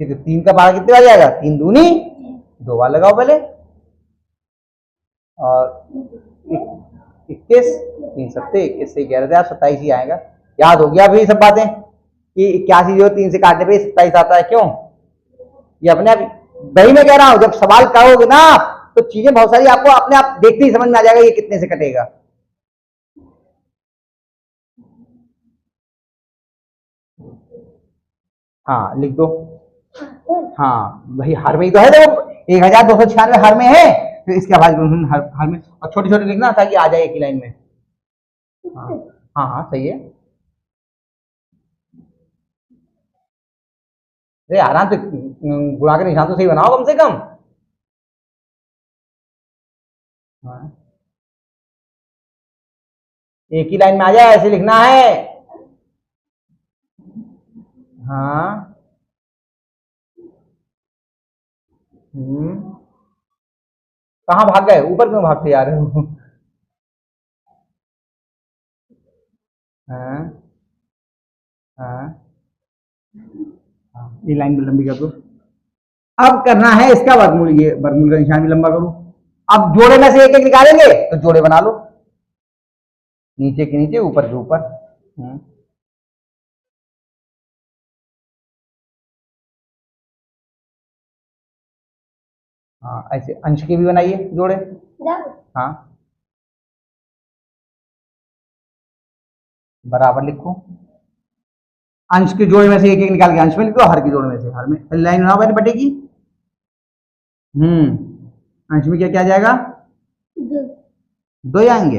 ठीक है, 3 का पहाड़ा कितने बार जाएगा? 3 दूनी 2 बार लगाओ पहले, और 21 3 सत्ते 21 से 11 27 ही आएगा। याद हो गया अभी सब बातें कि 81 जो 3 से काटने पे 27 आता है। क्यों? ये अपने आप, वही मैं कह रहा हूं, जब सवाल करोगे ना आप तो चीजें बहुत सारी आपको अपने आप देखते ही समझ में आ जाएगा ये कितने से कटेगा। हाँ लिख दो। हाँ वही हर में ही तो है, देखो 1296 हर में है, तो इसके आवाज हर में, और छोटे छोटे लिखना ताकि आ जाए एक ही लाइन में। हाँ हाँ हाँ सही है। अरे आराम से गुणा के निशान तो सही बनाओ कम से कम। हाँ। एक ही लाइन में आ जाए ऐसे लिखना है। हाँ कहाँ भाग गए? ऊपर क्यों भागते जा रहे हो? हाँ हाँ हाँ, ये लाइन भी लंबी कर दो। अब करना है इसका वर्गमूल, ये वर्गमूल का निशान भी लंबा करो। अब जोड़े में से एक एक निकालेंगे तो जोड़े बना लो, नीचे के नीचे ऊपर के ऊपर। हाँ ऐसे अंश के भी बनाइए जोड़े। हाँ बराबर लिखो, अंश के जोड़े में से एक एक निकाल के अंश में लिख दो, हर के जोड़े में से हर में। लाइन बनाओ पहले बटेगी। अंश में क्या क्या जाएगा? 2 जाएंगे।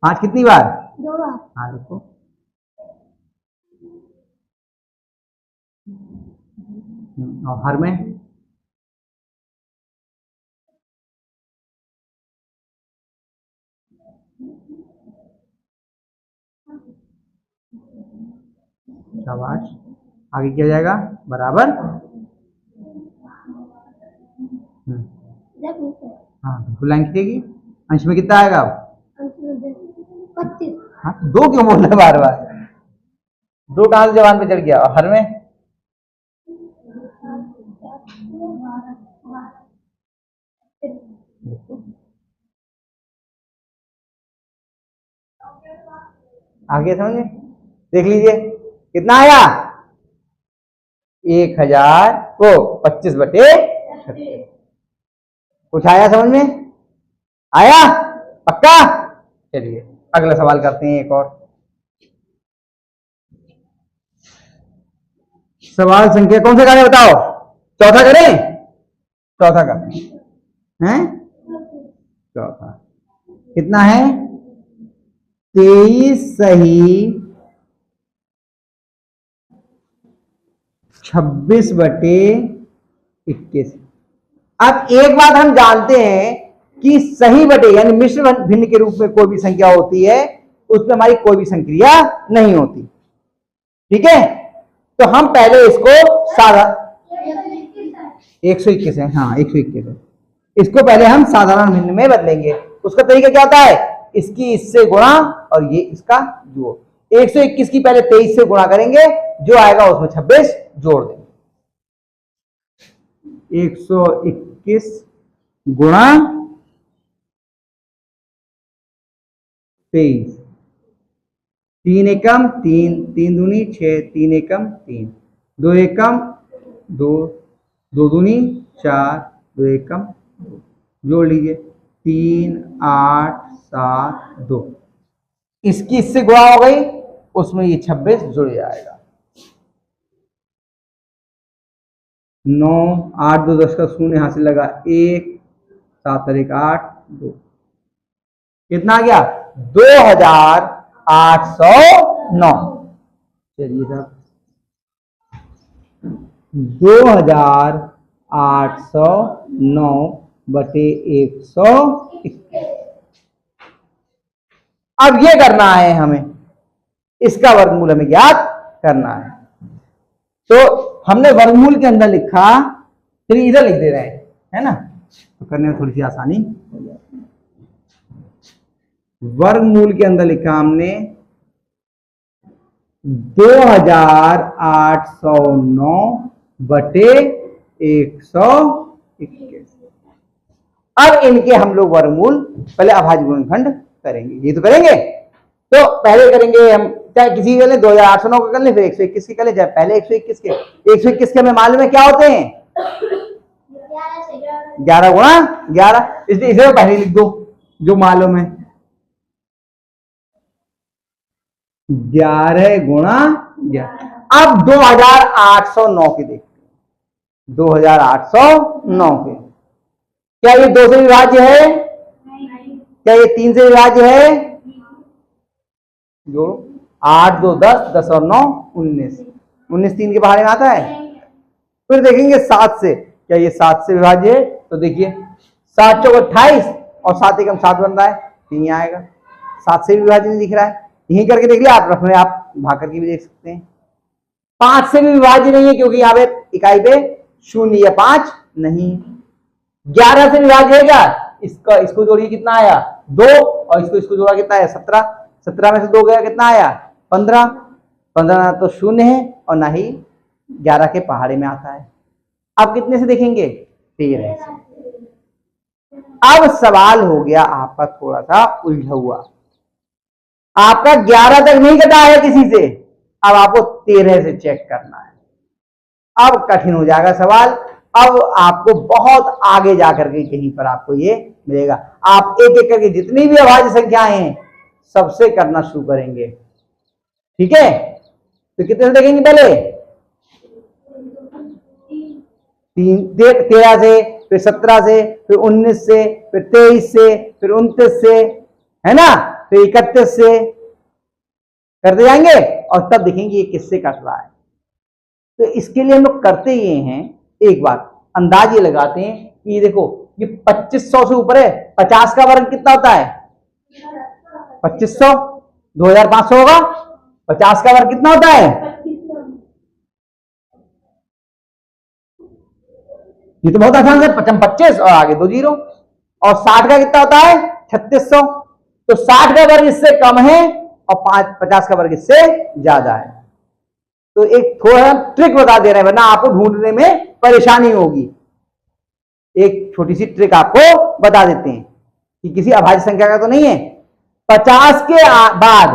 5 कितनी बार? 2 बार। हाँ लिखो। और हर में? शाबाश। आगे क्या जाएगा? बराबर। हाँ बिल्कुल लाइन खींचेगी। अंश में कितना आएगा? अब 25। हाँ 2 क्यों बोल रहे बार बार? 2 कहां से जबान पे चढ़ गया? और हर में? आगे समझे, देख लीजिए कितना आया? 1000 को 25 बटे 36। कुछ आया समझ में? आया पक्का? चलिए अगला सवाल करते हैं एक और। सवाल संख्या कौन सा करें बताओ? चौथा करें? चौथा करते हैं। चौथा कितना है? 23 सही 26 बटे 21। अब एक बात हम जानते हैं कि सही बटे यानी मिश्र भिन्न के रूप में कोई भी संख्या होती है उसमें हमारी कोई भी संक्रिया नहीं होती। ठीक है, तो हम पहले इसको साधारण 121 है, हाँ 121 है, इसको पहले हम साधारण भिन्न में बदलेंगे। उसका तरीका क्या होता है? इसकी इससे गुणा और ये इसका जोड़। 121 की पहले 23 से गुणा करेंगे, जो आएगा उसमें 26 जोड़ देंगे। 121 गुणा 23, 3 एकम 3, 3 दूनी 6, 3 एकम 3, 2 एकम 2, 2 दूनी 4, 2 एकम 2, जोड़ लीजिए 3 8 7 2। इसकी इससे गुणा हो गई, उसमें ये 26 जुड़ जाएगा। 9 8 2 10 का शून्य यहां से लगा 1, 7 और 1 8 2, कितना आ गया? 2809। चलिए साहब 2809 बटे 121। अब ये करना है हमें, इसका वर्गमूल हमें ज्ञात करना है। तो हमने वर्गमूल के अंदर लिखा, चलिए इधर लिख दे रहे हैं, है ना, तो करने में थोड़ी सी आसानी हो जाती है। वर्गमूल के अंदर लिखा हमने 2809 बटे 121। अब इनके हम लोग वर्गमूल पहले अभाज्य गुणनखंड करेंगे, ये तो करेंगे। तो पहले करेंगे हम, चाहे किसी के लिए 2809 का कर ले, फिर 121 के कर ले, चाहे पहले 121 के। 121 के हमें मालूम है क्या होते हैं, 11 गुणा 11, इसलिए इसे पहले लिख दो जो मालूम है, 11 गुणा 11। अब 2809 के देखते हैं, 2809 के, क्या ये 2 से विभाज्य है? क्या ये 3 से विभाज्य है? जोड़ो, 8 2 10, 10 और 9 19, 19 3 के बाहर में आता है। फिर देखेंगे 7 से, क्या ये 7 से विभाज्य है? तो देखिए 7 चौक 28 और 7 एकम 7 बन रहा है, 3 आएगा। 7 से भी विभाज्य नहीं दिख रहा है, यहीं करके देख लिया आप, रफ में आप भाग करके भी देख सकते हैं। 5 से भी विभाज्य नहीं है क्योंकि यहाँ पे इकाई पे 0 या 5 नहीं। 11 से विभाज्य है क्या? इसको जोड़िए, कितना आया? 2, और इसको जोड़ा कितना है? 17। 17 में से 2 गया, कितना आया? 15। 15 ना तो 0 है और ना ही 11 के पहाड़े में आता है। अब कितने से देखेंगे? 13 से। अब सवाल हो गया आपका थोड़ा सा उलझा हुआ, आपका 11 तक नहीं कटा है किसी से, अब आपको 13 से चेक करना है। अब कठिन हो जाएगा सवाल, अब आपको बहुत आगे जाकर के कहीं पर आपको ये मिलेगा। आप एक एक करके जितनी भी अभाज्य संख्याएं हैं सबसे करना शुरू करेंगे, ठीक है? तो कितने से देखेंगे? पहले 13 से, फिर 17 से, फिर 19 से, फिर 23 से, फिर 29 से, है ना, फिर 31 से करते जाएंगे और तब देखेंगे ये किससे कट रहा है। तो इसके लिए हम लोग करते ये हैं, एक बात अंदाज ये लगाते हैं कि ये देखो ये 2500 से ऊपर है, 50 का वर्ग कितना होता है? 2500। 2500 होगा, 50 का वर्ग कितना होता है? ये तो बहुत आसान है, 25 और आगे 2 जीरो। और 60 का कितना होता है? 3600। तो 60 का वर्ग इससे कम है और 50 का वर्ग इससे ज्यादा है। तो एक थोड़ा ट्रिक बता दे रहे हैं, वरना आपको ढूंढने में परेशानी होगी। एक छोटी सी ट्रिक आपको बता देते हैं कि किसी अभाज्य संख्या का तो नहीं है। 50 के बाद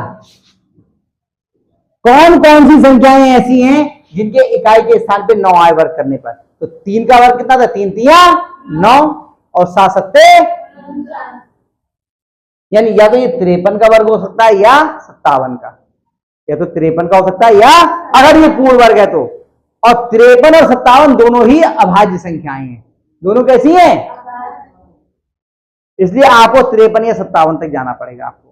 कौन कौन सी संख्याएं ऐसी हैं जिनके इकाई के स्थान पे 9 आए वर्ग करने पर? तो 3 का वर्ग कितना था? 3 तिया 9 और 7 सत्ते, यानी या तो ये 53 का वर्ग हो सकता है या 57 का, या तो 53 का हो सकता है या अगर ये पूर्ण वर्ग है तो। और 53 और 57 दोनों ही अभाज्य संख्याएं हैं, दोनों कैसी हैं? इसलिए आपको 53 या 57 तक जाना पड़ेगा आपको।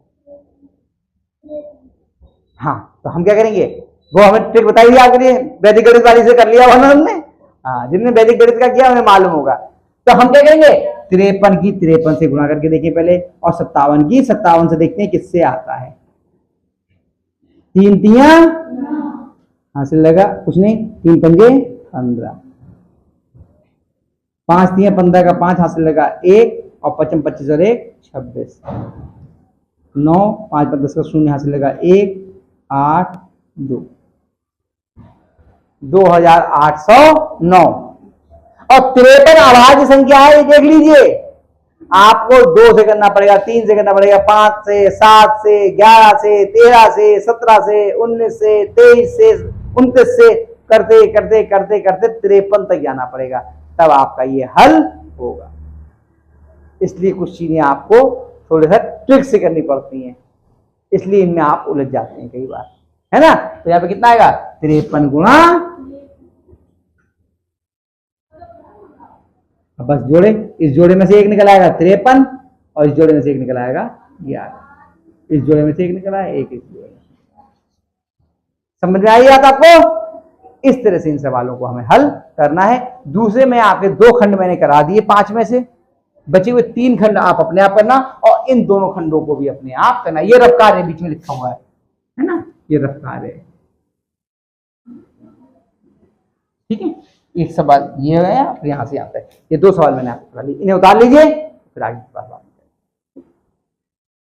हाँ, तो हम क्या करेंगे, वो हमें ट्रिक बताई थी आपके लिए, वैदिक गणित वाली से कर लिया वरना हमने। हाँ, जिनने वैदिक गणित का किया उन्हें मालूम होगा। तो हम क्या करेंगे, 53 की 53 से गुणा करके देखें पहले, और 57 की 57 से देखते हैं किससे आता है। 3 तिया हासिल लगा, कुछ नहीं, 3 पंजे 15, 5 तिया 15 का 5 हासिल लगा 1, और 55 25 और 1 26, 9 5 10 का 0 हासिल लगा 1 8 2, 2809। और 53 अभाज्य संख्या है, ये देख लीजिए। आपको 2 से करना पड़ेगा, 3 से करना पड़ेगा, 5 से, 7 से, 11 से, 13 से, 17 से, 19 से, 23 से, 29 से, करते करते करते करते 53 तक जाना पड़ेगा, तब आपका ये हल होगा। इसलिए कुछ चीजें आपको थोड़े सा ट्रिक से करनी पड़ती हैं, इसलिए इनमें आप उलझ जाते हैं कई बार, है ना। तो यहाँ पे कितना आएगा? 53 गुणा, बस जोड़े, इस जोड़े में से एक निकल आएगा 53 और इस जोड़े में से एक निकल आएगा 11। इस जोड़े में से एक निकल आया, एक इस जोड़े में। समझ में आई बात आपको? इस तरह से इन सवालों को हमें हल करना है। दूसरे में आपके 2 खंड मैंने करा दिए 5 में से, बचे हुए 3 खंड आप अपने आप करना, और इन दोनों खंडों को भी अपने आप करना। ये रफ कार्य बीच में लिखा हुआ है ना, ये रफ कार्य है, ठीक है। एक सवाल ये है, फिर यहां से आता है, ये 2 सवाल मैंने आपको करा लिए, इन्हें उतार लीजिए, फिर आगे की बात।